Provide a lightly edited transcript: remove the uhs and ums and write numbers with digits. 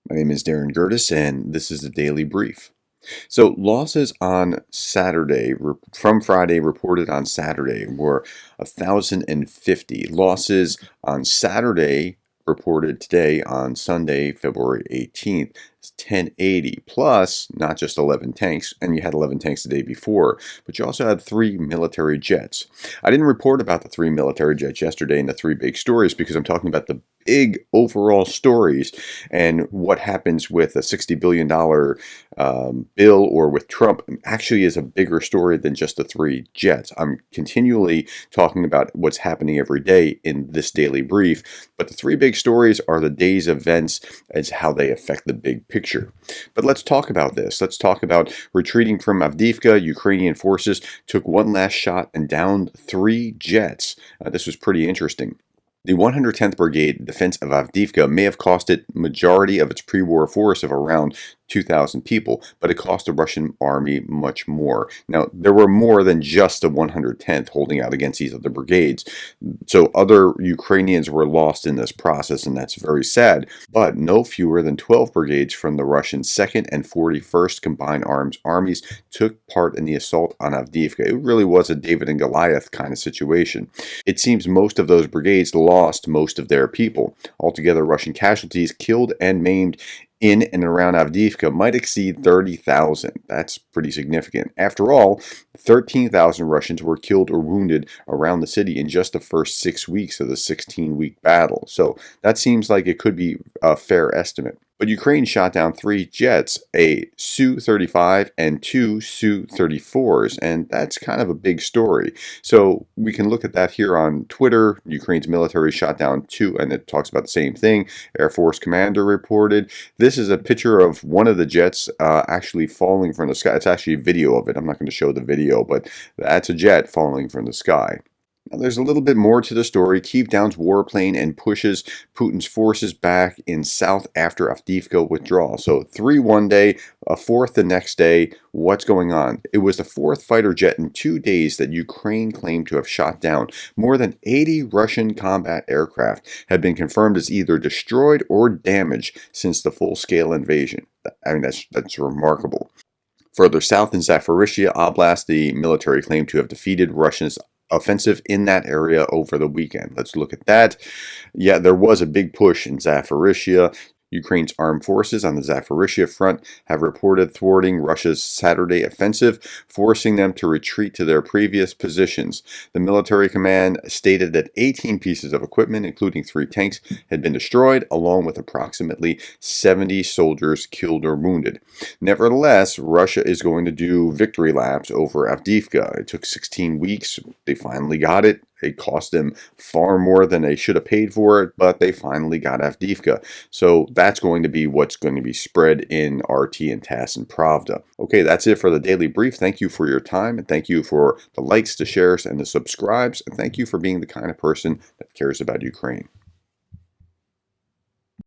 My name is Darren Gerdes, and this is the Daily Brief. So, losses on Saturday, from Friday, reported on Saturday, were 1,050. Losses on Saturday, reported today on Sunday, February 18th, is 1080. Plus, not just 11 tanks, and you had 11 tanks the day before, but you also had 3 military jets. I didn't report about the 3 military jets yesterday in the 3 big stories because I'm talking about the big overall stories and what happens with a $60 billion bill or with Trump actually is a bigger story than just the 3 jets. I'm continually talking about what's happening every day in this daily brief, but the 3 big stories are the day's events as how they affect the big picture. But let's talk about this. Let's talk about retreating from Avdiivka. Ukrainian forces took one last shot and downed 3 jets. This was pretty interesting. The 110th Brigade defense of Avdiivka may have cost it majority of its pre-war force of around 2,000 people, but it cost the Russian army much more. Now, there were more than just the 110th holding out against these other brigades. So other Ukrainians were lost in this process, and that's very sad. But no fewer than 12 brigades from the Russian 2nd and 41st Combined Arms Armies took part in the assault on Avdiivka. It really was a David and Goliath kind of situation. It seems most of those brigades lost most of their people. Altogether, Russian casualties killed and maimed in and around Avdiivka might exceed 30,000. That's pretty significant. After all, 13,000 Russians were killed or wounded around the city in just the first 6 weeks of the 16-week battle. So that seems like it could be a fair estimate. But Ukraine shot down 3 jets, a Su-35 and 2 Su-34s, and that's kind of a big story. So we can look at that here on Twitter. Ukraine's military shot down 2, and it talks about the same thing. Air Force commander reported. This is a picture of one of the jets actually falling from the sky. It's actually a video of it. I'm not going to show the video, but that's a jet falling from the sky. Now, there's a little bit more to the story. Kyiv downs warplane and pushes Putin's forces back in south after Avdiivka withdrawal. So 3 one day, a 4th the next day. What's going on? It was the 4th fighter jet in 2 days that Ukraine claimed to have shot down. More than 80 Russian combat aircraft have been confirmed as either destroyed or damaged since the full-scale invasion. I mean, that's remarkable. Further south in Zaporizhzhia Oblast, the military claimed to have defeated Russia's offensive in that area over the weekend. Let's look at that. Yeah, there was a big push in Zaporizhzhia. Ukraine's armed forces on the Zaporizhzhia front have reported thwarting Russia's Saturday offensive, forcing them to retreat to their previous positions. The military command stated that 18 pieces of equipment, including 3 tanks, had been destroyed, along with approximately 70 soldiers killed or wounded. Nevertheless, Russia is going to do victory laps over Avdiivka. It took 16 weeks. They finally got it. It cost them far more than they should have paid for it, but they finally got Avdiivka. So that's going to be what's going to be spread in RT and TASS and Pravda. Okay, that's it for the Daily Brief. Thank you for your time, and thank you for the likes, the shares, and the subscribes, and thank you for being the kind of person that cares about Ukraine.